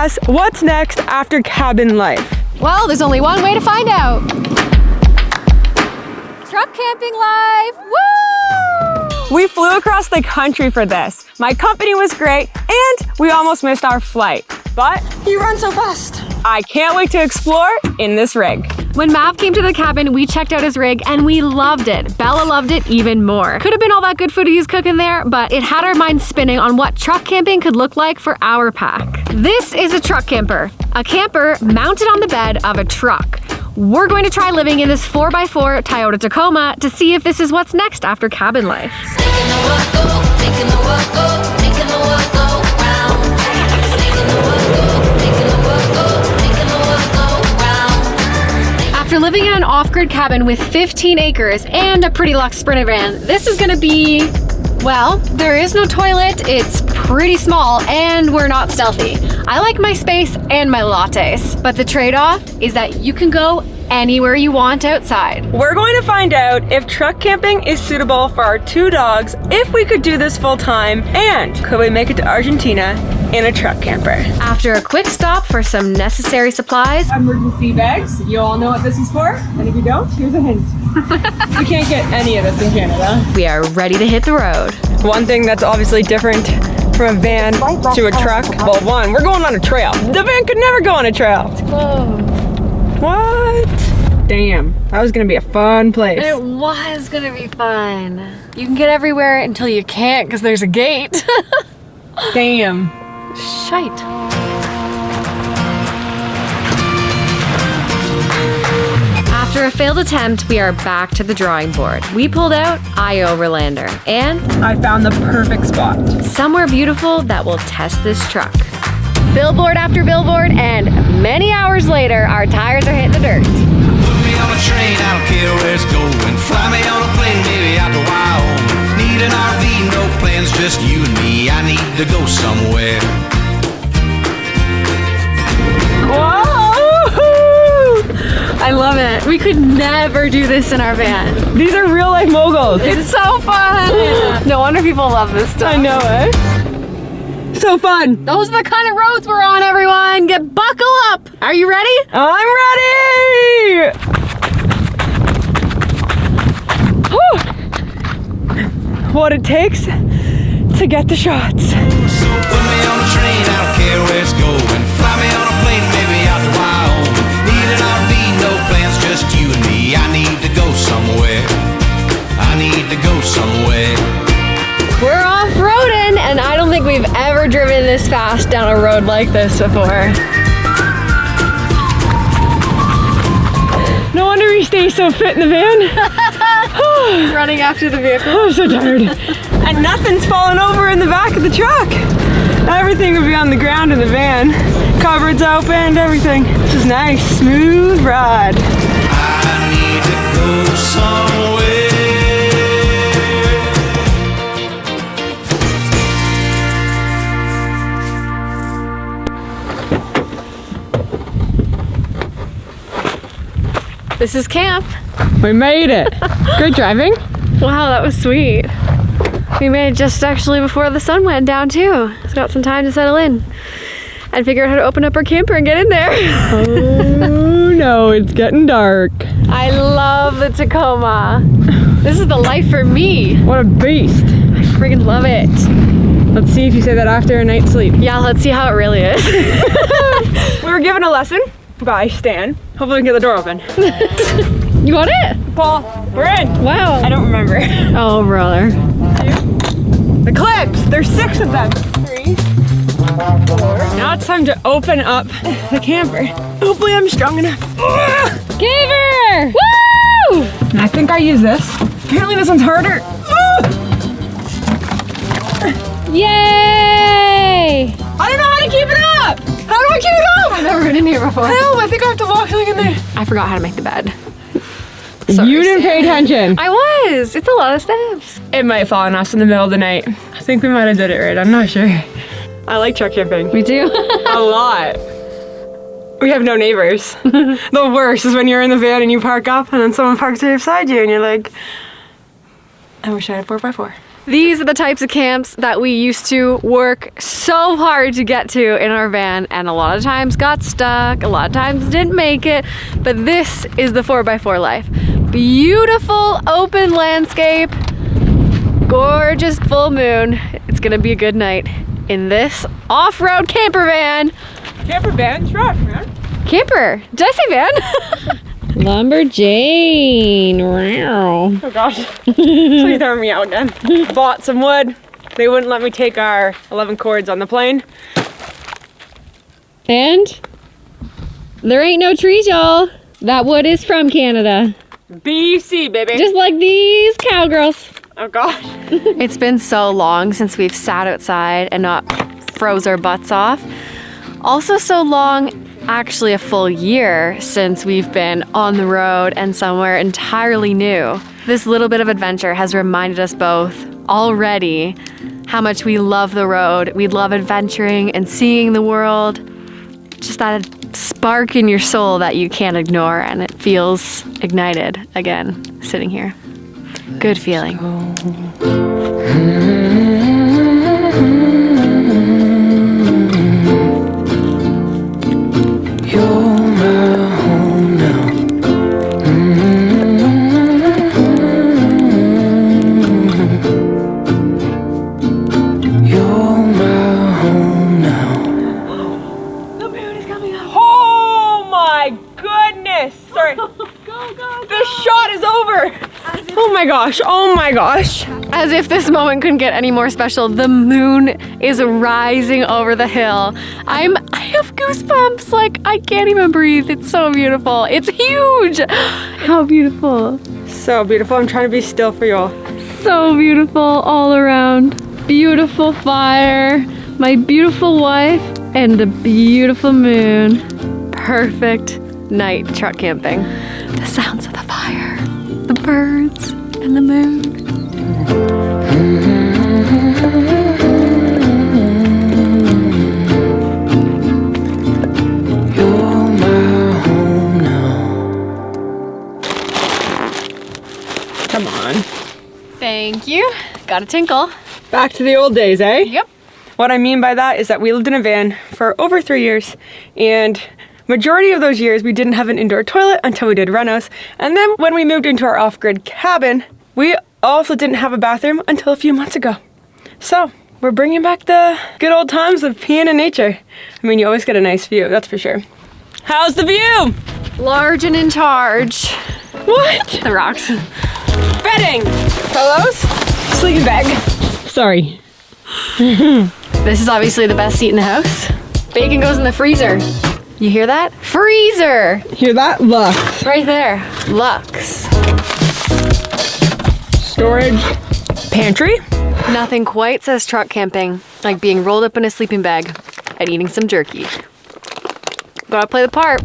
us what's next after cabin life. Well, there's only one way to find out. Truck camping life, woo! We flew across the country for this. My company was great, and we almost missed our flight. But You run so fast. I can't wait to explore in this rig. When Mav came to the cabin, we checked out his rig and we loved it. Bella loved it even more. Could have been all that good food he was cooking there, but it had our minds spinning on what truck camping could look like for our pack. This is a truck camper, a camper mounted on the bed of a truck. We're going to try living in this 4x4 Toyota Tacoma to see if this is what's next after cabin life. After living in an off-grid cabin with 15 acres and a pretty luxe Sprinter van, this is gonna be, well, there is no toilet, it's pretty small, and we're not stealthy. I like my space and my lattes, but the trade-off is that you can go anywhere you want outside. We're going to find out if truck camping is suitable for our 2 dogs, if we could do this full time, and could we make it to Argentina in a truck camper. After a quick stop for some necessary supplies, Emergency bags, you all know what this is for, and if you don't, here's a hint. We can't get any of this in Canada. we are ready to hit the road. One thing that's obviously different from a van to a truck, well, one, we're going on a trail. The van could never go on a trail. Whoa. What? Damn, that was gonna be a fun place. It was gonna be fun. You can get everywhere until you can't because there's a gate. Damn. Shite. After a failed attempt, we are back to the drawing board. We pulled out Overlander and I found the perfect spot. somewhere beautiful that will test this truck. Billboard after billboard, and many hours later, our tires are hitting the dirt. Put me on a train, I don't care where it's going. Fly me on a plane, maybe out to Wyoming. Need an RV, no plans, just you and me. I need to go somewhere. Whoa! I love it. We could never do this in our van. These are real life moguls. It's so fun. No wonder people love this stuff. I know, eh? So fun. Those are the kind of roads we're on, everyone. Get buckle up. Are you ready? I'm ready! Whew. What it takes to get the shots. So put me on a train, I don't care where it's going. Fly me on a plane, maybe out to Wyoming. Need an RV, no plans, just you and me. I need to go somewhere. I need to go somewhere. We're off-roading, and I don't think we've ever driven this fast down a road like this before. No wonder we stay so fit in the van. Running after the vehicle. I'm so tired. And nothing's falling over in the back of the truck. Everything would be on the ground in the van. Cupboards open, everything. This is nice, smooth ride. I need to go somewhere. This is camp. We made it. Great driving. Wow, that was sweet. We made it just actually before the sun went down too. It's got some time to settle in and figure out how to open up our camper and get in there. Oh no, it's getting dark. I love the Tacoma. This is the life for me. What a beast. I freaking love it. Let's see if you say that after a night's sleep. Yeah, let's see how it really is. We were given a lesson by Stan. Hopefully we can get the door open. You want it? Paul, we're in. Wow. I don't remember. Oh, brother. The clips, there's 6 of them. 3, 4. Now it's time to open up the camper. Hopefully I'm strong enough. Give her! Woo! I think I use this. Apparently this one's harder. Yay! I don't know how to keep it up. How do I keep it up? I've never been in here before. Help, I think I have to walk like in there. I forgot how to make the bed. Sorry, You didn't pay Stan. attention. I was. It's a lot of steps. It might fall on us in the middle of the night. I think we might have did it right. I'm not sure. I like truck camping. We do. A lot. We have no neighbors. The worst is when you're in the van and you park up and then someone parks right beside you and you're like, I wish I had 4x4. These are the types of camps that we used to work so hard to get to in our van, and a lot of times got stuck, a lot of times didn't make it, but this is the 4x4 life. Beautiful open landscape, gorgeous full moon. It's gonna be a good night in this off-road camper van. Camper van truck, man. Camper, did I say van? Lumberjane. Wow. Oh gosh. Please throwing me out again. Bought some wood. They wouldn't let me take our 11 cords on the plane. And there ain't no trees, y'all. That wood is from Canada. BC, baby. Just like these cowgirls. Oh gosh. It's been so long since we've sat outside and not froze our butts off. Also so long, actually a full year, since we've been on the road and somewhere entirely new. This little bit of adventure has reminded us both already how much we love the road. We love adventuring and seeing the world. Just that spark in your soul that you can't ignore, and it feels ignited again, sitting here. Good feeling. Oh my gosh. As if this moment couldn't get any more special, the moon is rising over the hill. I have goosebumps, like I can't even breathe. It's so beautiful. It's huge. How beautiful. So beautiful. I'm trying to be still for y'all. So beautiful all around. Beautiful fire, my beautiful wife, and the beautiful moon. Perfect night truck camping. The sounds of the fire, the birds, and the moon. You're my home now. Come on. Thank you. Got a tinkle. Back to the old days, eh? Yep. What I mean by that is that we lived in a van for over 3 years, and majority of those years we didn't have an indoor toilet until we did renos. And then when we moved into our off-grid cabin, we also didn't have a bathroom until a few months ago. So we're bringing back the good old times of peeing in nature. I mean, you always get a nice view, that's for sure. How's the view? Large and in charge. What? The rocks. Bedding. Pillows. Sleeping bag. Sorry. This is obviously the best seat in the house. Bacon goes in the freezer. You hear that? Freezer! Hear that? Lux. Right there. Lux. Storage. Pantry. Nothing quite says truck camping like being rolled up in a sleeping bag and eating some jerky. Gotta play the part.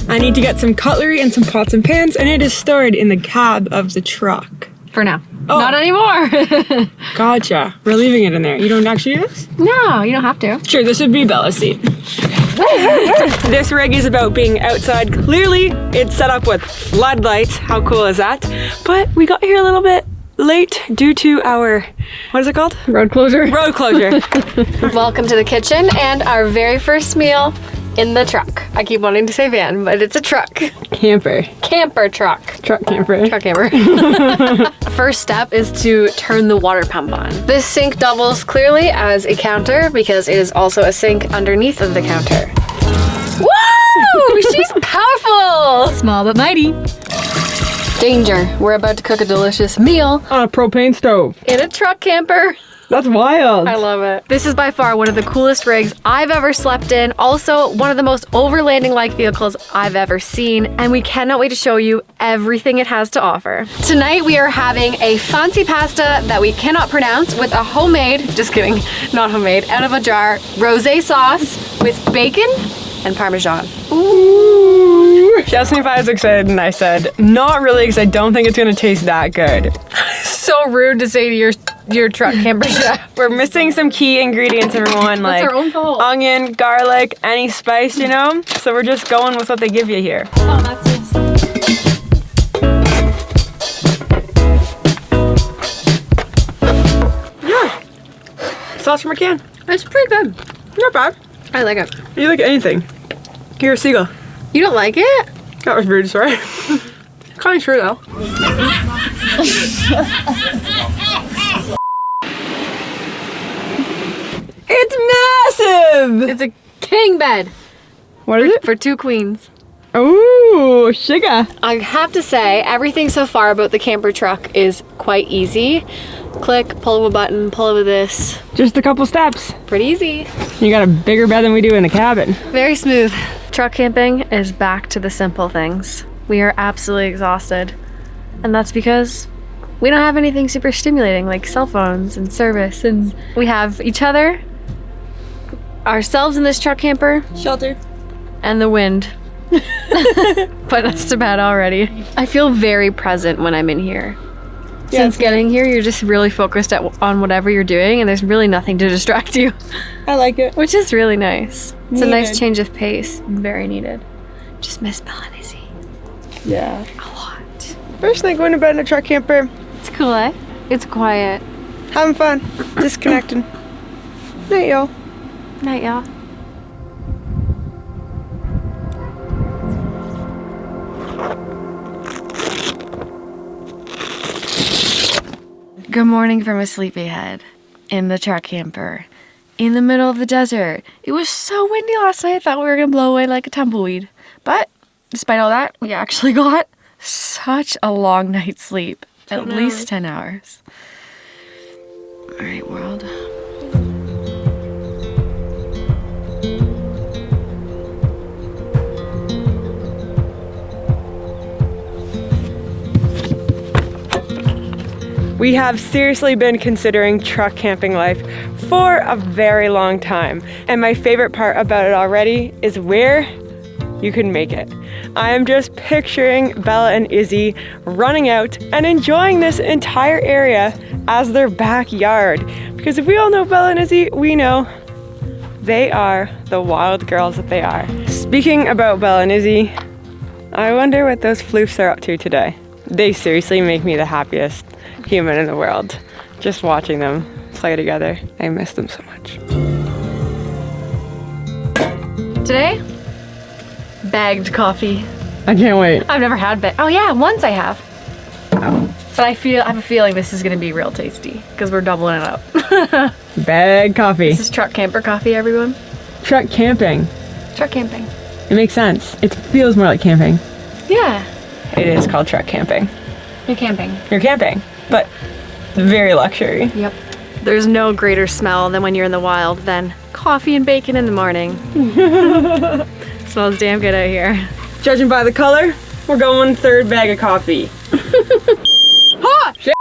I need to get some cutlery and some pots and pans, and it is stored in the cab of the truck. For now. Oh. Not anymore. Gotcha. We're leaving it in there. You don't actually do this? No, you don't have to. Sure, this would be Bella's seat. This rig is about being outside. Clearly, it's set up with floodlights. How cool is that? But we got here a little bit late due to our, what is it called? Road closure. Road closure. Welcome to the kitchen and our very first meal in the truck. I keep wanting to say van, but it's a truck. Camper. Camper truck. Truck camper. Truck camper. First step is to turn the water pump on. This sink doubles clearly as a counter because it is also a sink underneath of the counter. Woo! She's powerful! Small but mighty. Danger. We're about to cook a delicious meal On a propane stove. in a truck camper. That's wild. I love it. This is by far one of the coolest rigs I've ever slept in. Also, one of the most overlanding-like vehicles I've ever seen. And we cannot wait to show you everything it has to offer. Tonight, we are having a fancy pasta that we cannot pronounce with a homemade, just kidding, not homemade, out of a jar, rosé sauce with bacon and Parmesan. Ooh. She asked me if I was excited, and I said, not really, because I don't think it's gonna taste that good. So rude to say to your truck camper chef. We're missing some key ingredients, everyone, like our own fault. onion, garlic, any spice, you know? So we're just going with what they give you here. Oh, that's nice. sauce from a can. It's pretty good. Not bad. I like it. You like anything? You're a seagull. You don't like it? That was rude, sorry. Kind of true though. It's massive! It's a king bed. What is it? For 2 queens. Ooh, sugar. I have to say, everything so far about the camper truck is quite easy. Click, pull of a button, pull of this. Just a couple steps. Pretty easy. You got a bigger bed than we do in the cabin. Very smooth. Truck camping is back to the simple things. We are absolutely exhausted. And that's because we don't have anything super stimulating like cell phones and service. And we have each other, ourselves in this truck camper, Shelter. and the wind. But that's too bad already. I feel very present when I'm in here. Yeah, Since getting here, you're just really focused on whatever you're doing, and there's really nothing to distract you, I like it. which is really nice. It's a nice Needed. change of pace. Very needed. Just miss Belle and Izzy Yeah. a lot. First night going to bed in a truck camper. It's cool, eh? It's quiet. Having fun. Disconnecting. Night, y'all. Night, y'all. Good morning from a sleepyhead in the truck camper in the middle of the desert. It was so windy last night, I thought we were gonna blow away like a tumbleweed. But despite all that, we actually got such a long night's sleep. At least 10 hours. All right, world. We have seriously been considering truck camping life for a very long time. And my favorite part about it already is where you can make it. I am just picturing Bella and Izzy running out and enjoying this entire area as their backyard. Because if we all know Bella and Izzy, we know they are the wild girls that they are. Speaking about Bella and Izzy, I wonder what those floofs are up to today. They seriously make me the happiest human in the world. Just watching them play together. I miss them so much. Today, bagged coffee. I can't wait. I've never had bagged. Oh yeah, once I have. But I have a feeling this is gonna be real tasty because we're doubling it up. Bag coffee. This is truck camper coffee, everyone. Truck camping. Truck camping. It makes sense. It feels more like camping. Yeah. It is called truck camping. You're camping. You're camping, but very luxury. Yep. There's no greater smell than when you're in the wild than coffee and bacon in the morning. Smells damn good out here. Judging by the color, we're going third bag of coffee. Ha! Shit.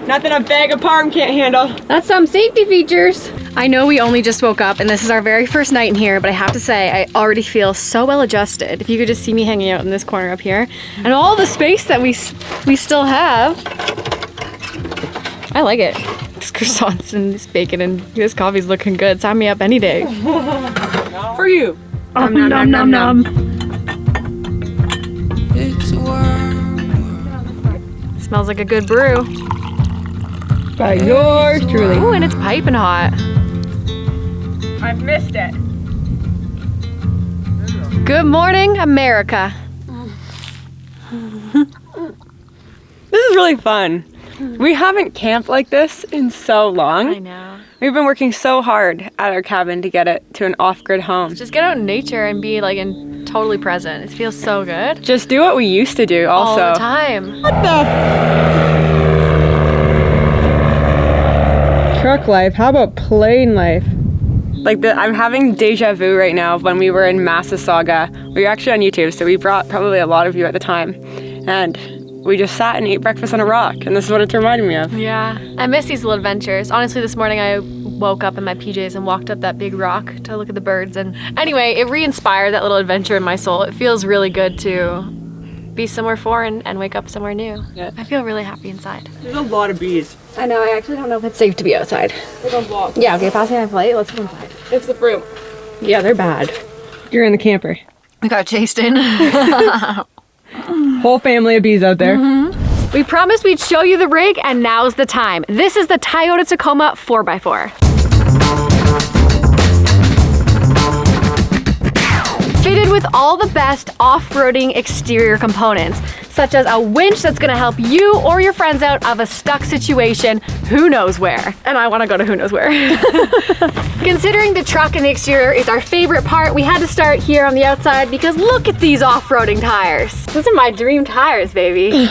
Nothing a bag of parm can't handle. That's some safety features. I know we only just woke up and this is our very first night in here, but I have to say, I already feel so well adjusted. If you could just see me hanging out in this corner up here and all the space that we still have. I like it. This croissants and this bacon and this coffee's looking good. Sign me up any day. For you. Nom nom nom nom. It's a world. Smells like a good brew. By yours truly. Ooh, and it's piping hot. I've missed it. Good morning, America. This is really fun. We haven't camped like this in so long. I know. We've been working so hard at our cabin to get it to an off-grid home. Just get out in nature and be like totally present. It feels so good. Just do what we used to do also. All the time. What the? Truck life, how about plane life? Like I'm having deja vu right now of when we were in Massasauga. We were actually on YouTube, so we brought probably a lot of you at the time. And we just sat and ate breakfast on a rock, and this is what it's reminding me of. Yeah. I miss these little adventures. Honestly, this morning I woke up in my PJs and walked up that big rock to look at the birds. And anyway, it re-inspired that little adventure in my soul. It feels really good to be somewhere foreign and wake up somewhere new. Yeah. I feel really happy inside. There's a lot of bees. I know, I actually don't know if it's safe to be outside. There's a lot. Yeah, okay, pass me my plate. Let's go inside. It's the fruit. Yeah, they're bad. You're in the camper. We got chased in. Whole family of bees out there. We promised we'd show you the rig, and now's the time. This is the Toyota Tacoma 4x4. Fitted with all the best off-roading exterior components, such as a winch that's gonna help you or your friends out of a stuck situation who knows where. And I wanna go to who knows where. Considering the truck and the exterior is our favorite part, we had to start here on the outside because look at these off-roading tires. Those are my dream tires, baby.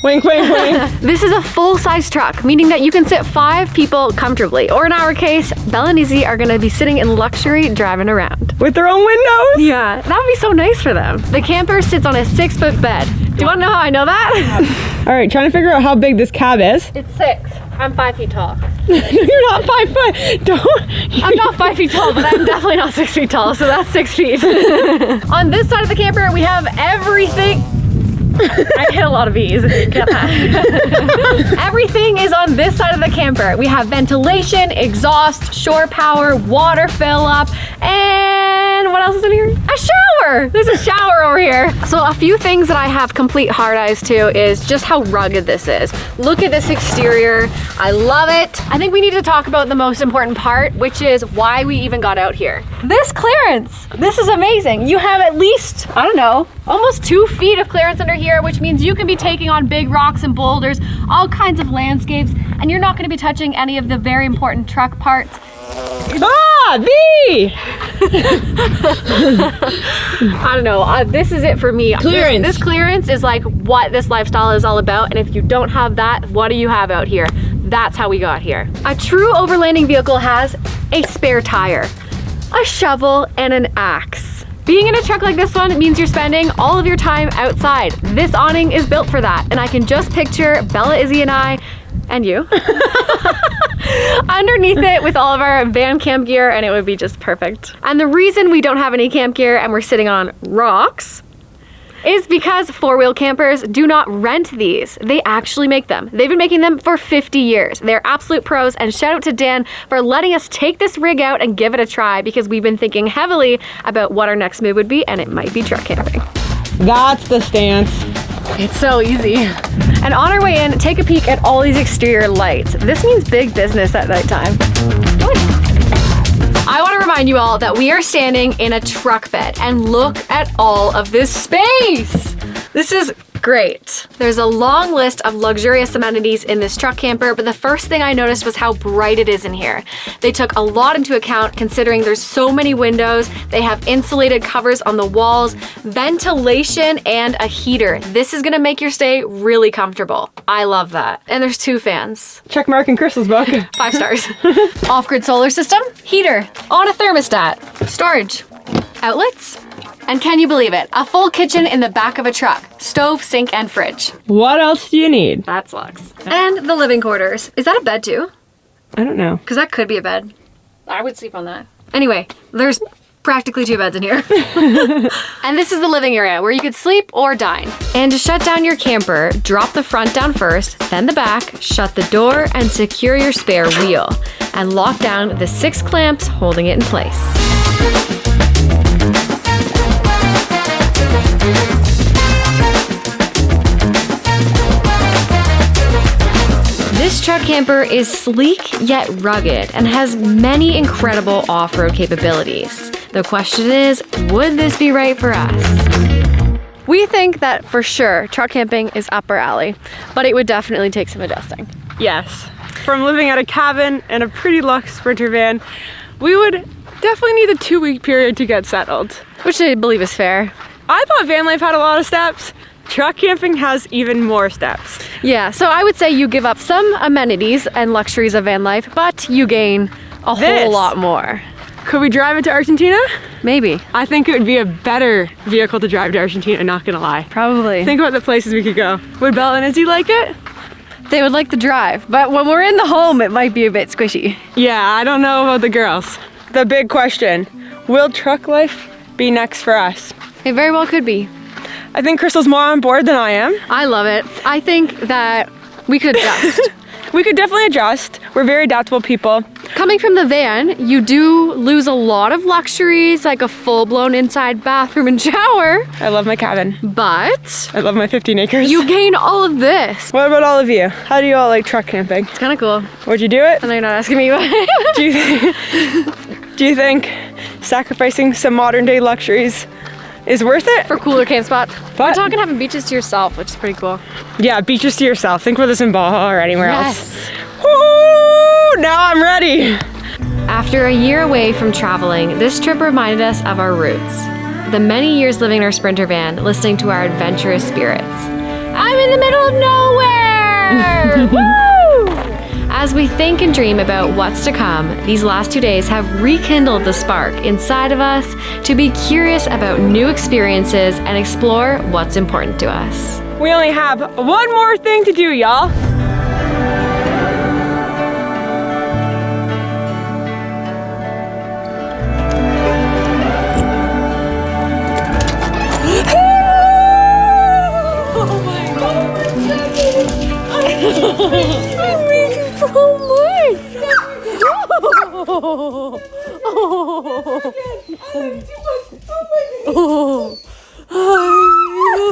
Wink, wink, wink. This is a full-size truck, meaning that you can sit 5 people comfortably. Or in our case, Bella and Izzy are gonna be sitting in luxury driving around. With their own windows? Yeah, that would be so nice for them. The camper sits on a 6-foot bed. Do you wanna know how I know that? All right, trying to figure out how big this cab is. It's 6. I'm 5 feet tall. You're not 5 foot. Don't. I'm not 5 feet tall, but I'm definitely not 6 feet tall, so that's 6 feet. On this side of the camper, we have everything. I hit a lot of V's. Get that. Everything is on this side of the camper. We have ventilation, exhaust, shore power, water fill up, and what else is in here? A shower! There's a shower over here. So a few things that I have complete hard eyes to is just how rugged this is. Look at this exterior. I love it. I think we need to talk about the most important part, which is why we even got out here. This clearance. This is amazing. You have at least, I don't know, almost 2 feet of clearance under here, which means you can be taking on big rocks and boulders, all kinds of landscapes, and you're not going to be touching any of the very important truck parts. Ah, B! I don't know, this is it for me. Clearance. This clearance is like what this lifestyle is all about, and if you don't have that, what do you have out here? That's how we got here. A true overlanding vehicle has a spare tire, a shovel, and an axe. Being in a truck like this one means you're spending all of your time outside. This awning is built for that, and I can just picture Bella, Izzy, and I, and you, underneath it with all of our van camp gear, and it would be just perfect. And the reason we don't have any camp gear and we're sitting on rocks is because 4-wheel campers do not rent these. They actually make them. They've been making them for 50 years. They're absolute pros, and shout out to Dan for letting us take this rig out and give it a try because we've been thinking heavily about what our next move would be, and it might be truck camping. That's the stance. It's so easy. And on our way in, take a peek at all these exterior lights. This means big business at nighttime. I want to remind you all that we are standing in a truck bed, and look at all of this space. This is great. There's a long list of luxurious amenities in this truck camper, but the first thing I noticed was how bright it is in here. They took a lot into account considering there's so many windows. They have insulated covers on the walls, ventilation, and a heater. This is gonna make your stay really comfortable. I love that. And there's 2 fans. Check mark in Crystal's book. 5 stars. Off-grid solar system, heater, on a thermostat, storage, outlets, and can you believe it? A full kitchen in the back of a truck, stove, sink, and fridge. What else do you need? That's luxe. And the living quarters. Is that a bed too? I don't know. Because that could be a bed. I would sleep on that. Anyway, there's practically 2 beds in here. And this is the living area where you could sleep or dine. And to shut down your camper, drop the front down first, then the back, shut the door, and secure your spare wheel. And lock down the 6 clamps holding it in place. This truck camper is sleek yet rugged and has many incredible off-road capabilities. The question is, would this be right for us? We think that for sure truck camping is up our alley, but it would definitely take some adjusting. Yes. From living at a cabin and a pretty luxe Sprinter van, we would definitely need a 2-week period to get settled. Which I believe is fair. I thought van life had a lot of steps. Truck camping has even more steps. Yeah, so I would say you give up some amenities and luxuries of van life, but you gain a whole lot more. Could we drive it to Argentina? Maybe. I think it would be a better vehicle to drive to Argentina, not gonna lie. Probably. Think about the places we could go. Would Bella and Izzy like it? They would like the drive, but when we're in the home, it might be a bit squishy. Yeah, I don't know about the girls. The big question, will truck life be next for us? It very well could be. I think Crystal's more on board than I am. I love it. I think that we could adjust. we could definitely adjust. We're very adaptable people. Coming from the van, you do lose a lot of luxuries, like a full-blown inside bathroom and shower, I love my cabin. but I love my 15 acres. you gain all of this. What about all of you? How do you all like truck camping? It's kind of cool. Would you do it? I know you're not asking me, but Do you think sacrificing some modern day luxuries is worth it? for cooler camp spots. But- We're talking having beaches to yourself, which is pretty cool. Yeah, beaches to yourself. Think about this in Baja or anywhere else. Yes. Woo! Now I'm ready. After a year away from traveling, this trip reminded us of our roots. The many years living in our Sprinter van, listening to our adventurous spirits. I'm in the middle of nowhere! Woo! As we think and dream about what's to come, these last 2 days have rekindled the spark inside of us to be curious about new experiences and explore what's important to us. We only have one more thing to do, y'all.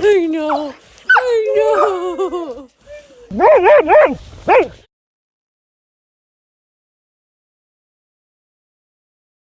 I know.